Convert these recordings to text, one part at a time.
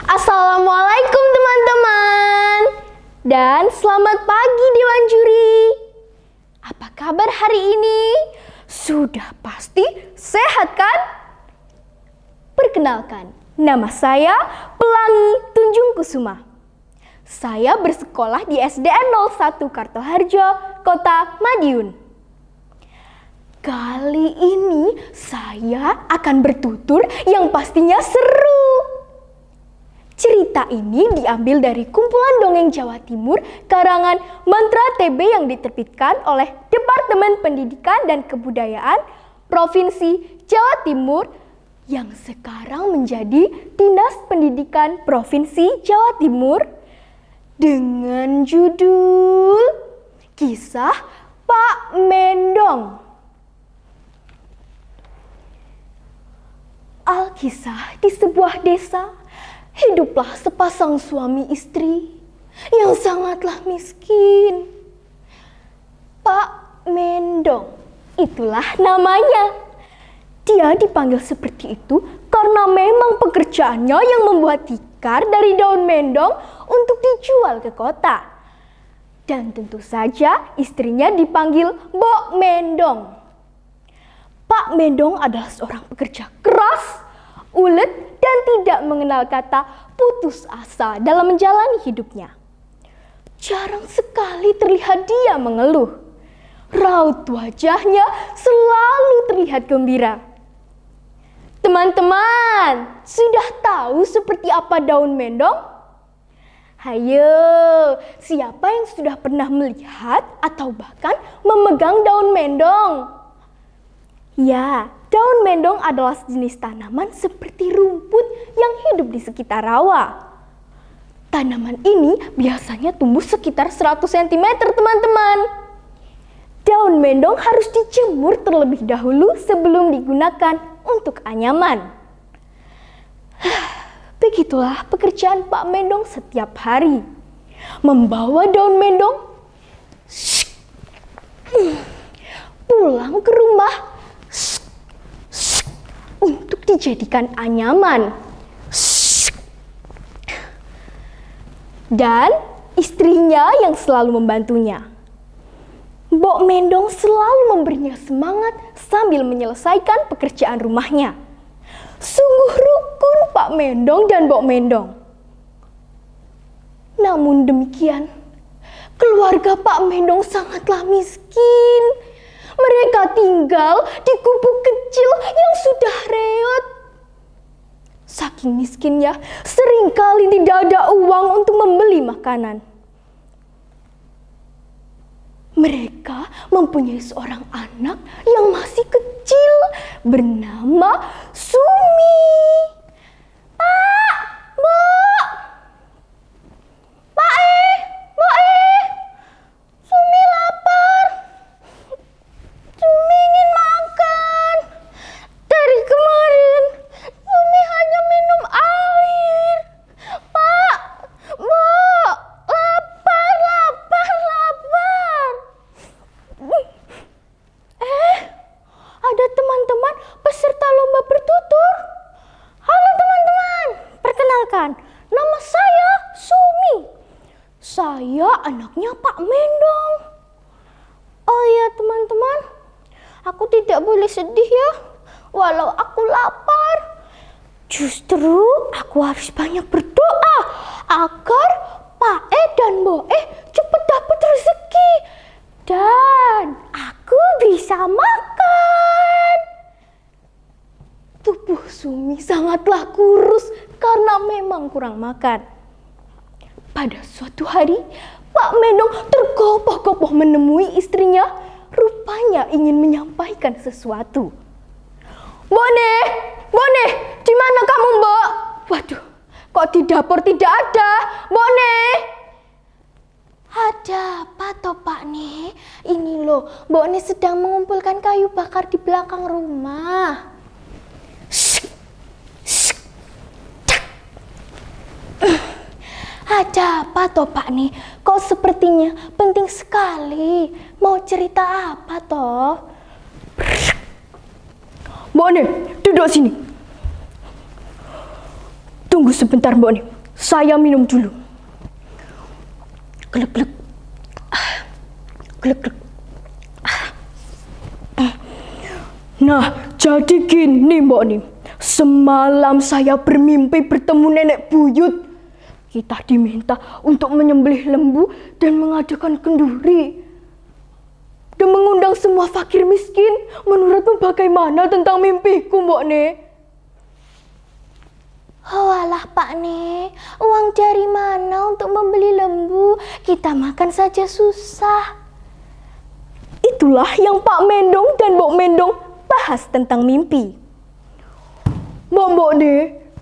Assalamualaikum teman-teman. Dan selamat pagi Dewan Juri. Apa kabar hari ini? Sudah pasti sehat kan? Perkenalkan, nama saya Pelangi Tunjung Kusuma. Saya bersekolah di SDN 01 Kartoharjo, Kota Madiun. Kali ini saya akan bertutur yang pastinya seru. Cerita ini diambil dari kumpulan dongeng Jawa Timur karangan Mantra TB yang diterbitkan oleh Departemen Pendidikan dan Kebudayaan Provinsi Jawa Timur yang sekarang menjadi Dinas Pendidikan Provinsi Jawa Timur dengan judul Kisah Pak Mendong. Alkisah di sebuah desa, hiduplah sepasang suami istri yang sangatlah miskin. Pak Mendong, itulah namanya. Dia dipanggil seperti itu karena memang pekerjaannya yang membuat tikar dari daun mendong untuk dijual ke kota. Dan tentu saja istrinya dipanggil Mbok Mendong. Pak Mendong adalah seorang pekerja keras, ulet, dan tidak mengenal kata putus asa dalam menjalani hidupnya. Jarang sekali terlihat dia mengeluh. Raut wajahnya selalu terlihat gembira. Teman-teman, sudah tahu seperti apa daun mendong? Hayo, siapa yang sudah pernah melihat atau bahkan memegang daun mendong? Ya, daun mendong adalah jenis tanaman seperti rumput yang hidup di sekitar rawa. Tanaman ini biasanya tumbuh sekitar 100 cm, teman-teman. Daun mendong harus dijemur terlebih dahulu sebelum digunakan untuk anyaman. Begitulah pekerjaan Pak Mendong setiap hari. Membawa daun mendong pulang ke rumah untuk dijadikan anyaman. Dan istrinya yang selalu membantunya. Mbok Mendong selalu memberinya semangat sambil menyelesaikan pekerjaan rumahnya. Sungguh rukun Pak Mendong dan Mbok Mendong. Namun demikian, keluarga Pak Mendong sangatlah miskin. Mereka tinggal di gubuk kecil yang sudah reot. Saking miskinnya, seringkali tidak ada uang untuk membeli makanan. Mereka mempunyai seorang anak yang masih kecil bernama Sumi. Pak, Bu, Pak Bu, Sumi lapar. Sumi ingin makan. Dari kemarin, Sumi hanya minum air. Pak, Bu, lapar. Ada teman-teman peserta lomba bertutur. Halo teman-teman, perkenalkan, nama saya Sumi. Saya anaknya Pak Mendong. Oh iya teman-teman, aku tidak boleh sedih ya, walau aku lapar. Justru aku harus banyak berdoa agar Pak E dan Mbok E cepat dapat rezeki dan aku bisa makan. Tubuh Sumi sangatlah kurus karena memang kurang makan. Pada suatu hari, Pak Mendong tergopoh-gopoh menemui istrinya, rupanya ingin menyampaikan sesuatu. Bone, di mana kamu, Mbok? Waduh, kok di dapur tidak ada, Bone? Ada apa toh Pak Ne? Ini loh, Mbok Ne sedang mengumpulkan kayu bakar di belakang rumah. Ada apa toh Pak Ne? Kok sepertinya penting sekali. Mau cerita apa toh? Mbok Ne, duduk sini. Tunggu sebentar Mbok Nim, saya minum dulu. Glek glek. Glek glek. Nah, jadi gini Mbok Nim. Semalam saya bermimpi bertemu nenek buyut. Kita diminta untuk menyembelih lembu dan mengadakan kenduri. Dan mengundang semua fakir miskin. Menurutmu bagaimana tentang mimpiku Mbok Nim? Oh alah Pak Ne, uang dari mana untuk membeli lembu? Kita makan saja susah. Itulah yang Pak Mendong dan Mbok Mendong bahas tentang mimpi. Mbok Ne,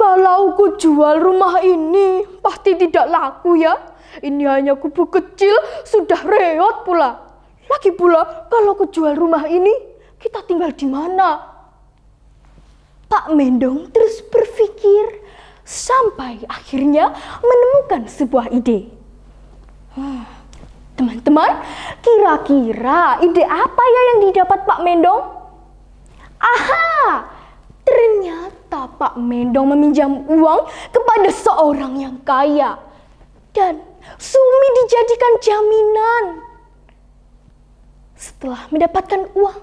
kalau ku jual rumah ini pasti tidak laku ya. Ini hanya kubu kecil, sudah reot pula. Lagi pula kalau ku jual rumah ini, kita tinggal di mana? Pak Mendong terus berpikir sampai akhirnya menemukan sebuah ide. Teman-teman, kira-kira ide apa ya yang didapat Pak Mendong? Aha! Ternyata Pak Mendong meminjam uang kepada seorang yang kaya. Dan Sumi dijadikan jaminan. Setelah mendapatkan uang,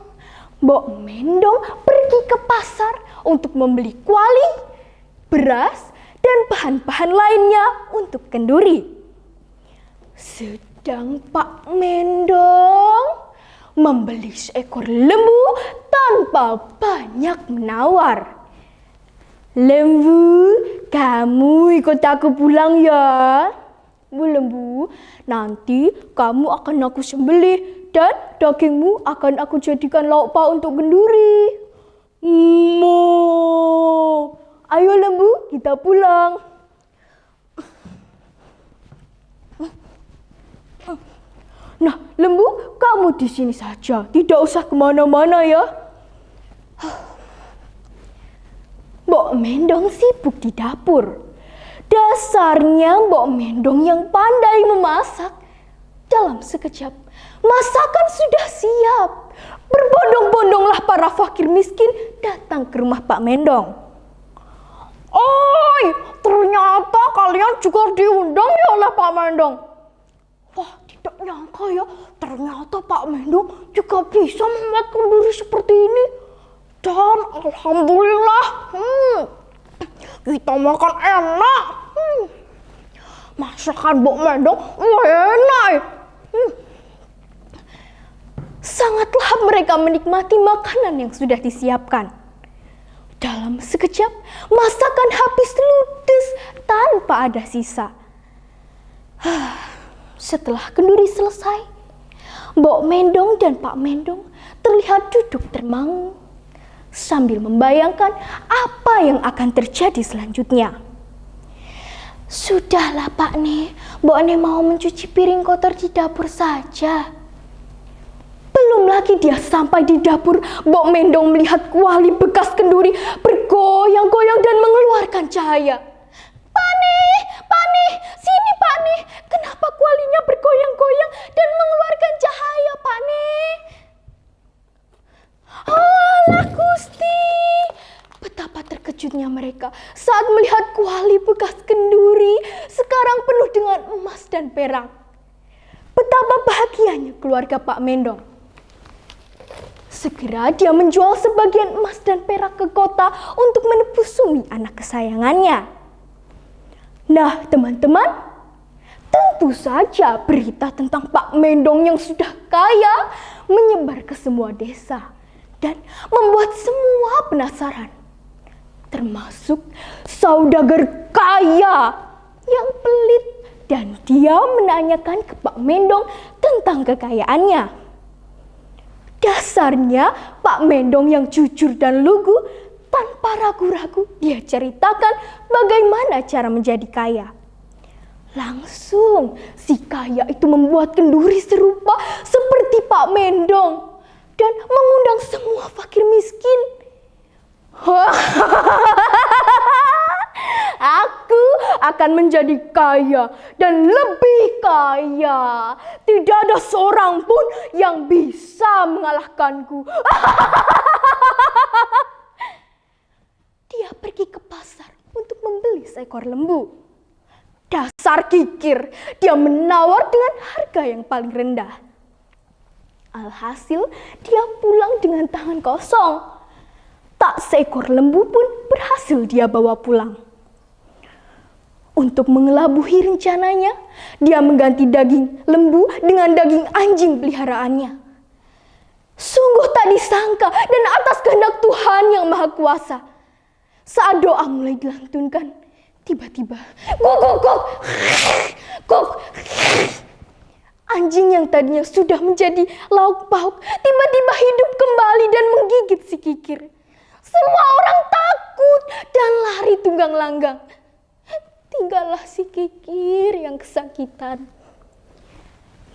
Mbok Mendong pergi ke pasar untuk membeli kuali, beras, dan bahan-bahan lainnya untuk kenduri. Sedang Pak Mendong membeli seekor lembu tanpa banyak menawar. Lembu, kamu ikut aku pulang ya. Bu lembu, nanti kamu akan aku sembelih dan dagingmu akan aku jadikan lauk pauk untuk kenduri. Mo. Ayo lembu, kita pulang. Nah, lembu, kamu di sini saja. Tidak usah kemana-mana ya. Mbok Mendong sibuk di dapur. Dasarnya Mbok Mendong yang pandai memasak. Dalam sekejap, masakan sudah siap. Berbondong-bondonglah para fakir miskin datang ke rumah Pak Mendong. Oi, ternyata kalian juga diundang ya oleh Pak Mendong. Wah, tidak nyangka ya, ternyata Pak Mendong juga bisa membuat kenduri seperti ini. Dan alhamdulillah, kita makan enak. Masakan Mbok Mendong enak. Sangatlah mereka menikmati makanan yang sudah disiapkan. Dalam sekejap, masakan habis ludes tanpa ada sisa. Setelah kenduri selesai, Mbok Mendong dan Pak Mendong terlihat duduk termangu sambil membayangkan apa yang akan terjadi selanjutnya. Sudahlah Pak Ne, Mbok Ne mau mencuci piring kotor di dapur saja. Belum lagi dia sampai di dapur, Mbok Mendong melihat kuali bekas kenduri bergoyang-goyang dan mengeluarkan cahaya. Pak Ne, sini Pak Ne. Kenapa kualinya bergoyang-goyang dan mengeluarkan cahaya, Pak Ne? Alah Gusti. Betapa terkejutnya mereka saat melihat kuali bekas kenduri sekarang penuh dengan emas dan perak. Betapa bahagianya keluarga Pak Mendong. Segera dia menjual sebagian emas dan perak ke kota untuk menebus Sumi, anak kesayangannya. Nah, teman-teman, tentu saja berita tentang Pak Mendong yang sudah kaya menyebar ke semua desa dan membuat semua penasaran. Termasuk saudagar kaya yang pelit, dan dia menanyakan ke Pak Mendong tentang kekayaannya. Dasarnya Pak Mendong yang jujur dan lugu, tanpa ragu-ragu dia ceritakan bagaimana cara menjadi kaya. Langsung si kaya itu membuat kenduri serupa seperti Pak Mendong dan mengundang semua fakir miskin. Aku akan menjadi kaya dan lebih kaya. Tidak ada seorang pun yang bisa mengalahkanku. Dia pergi ke pasar untuk membeli seekor lembu. Dasar kikir, dia menawar dengan harga yang paling rendah. Alhasil, dia pulang dengan tangan kosong. Tak seekor lembu pun berhasil dia bawa pulang. Untuk mengelabuhi rencananya, dia mengganti daging lembu dengan daging anjing peliharaannya. Sungguh tak disangka dan atas kehendak Tuhan yang Maha Kuasa. Saat doa mulai dilantunkan, tiba-tiba kuk. Anjing yang tadinya sudah menjadi lauk pauk tiba-tiba hidup kembali dan menggigit si kikir. Semua orang takut dan lari tunggang langgang. Tinggallah si kikir yang kesakitan.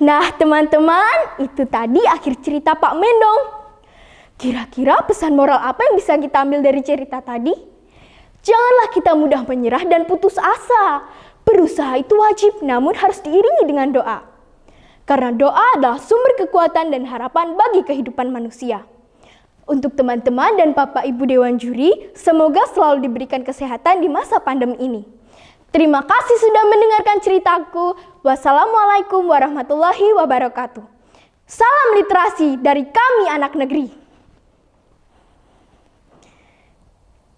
Nah teman-teman, itu tadi akhir cerita Pak Mendong. Kira-kira pesan moral apa yang bisa kita ambil dari cerita tadi? Janganlah kita mudah menyerah dan putus asa. Berusaha itu wajib, namun harus diiringi dengan doa. Karena doa adalah sumber kekuatan dan harapan bagi kehidupan manusia. Untuk teman-teman dan Bapak Ibu Dewan Juri, semoga selalu diberikan kesehatan di masa pandemi ini. Terima kasih sudah mendengarkan ceritaku. Wassalamualaikum warahmatullahi wabarakatuh. Salam literasi dari kami anak negeri.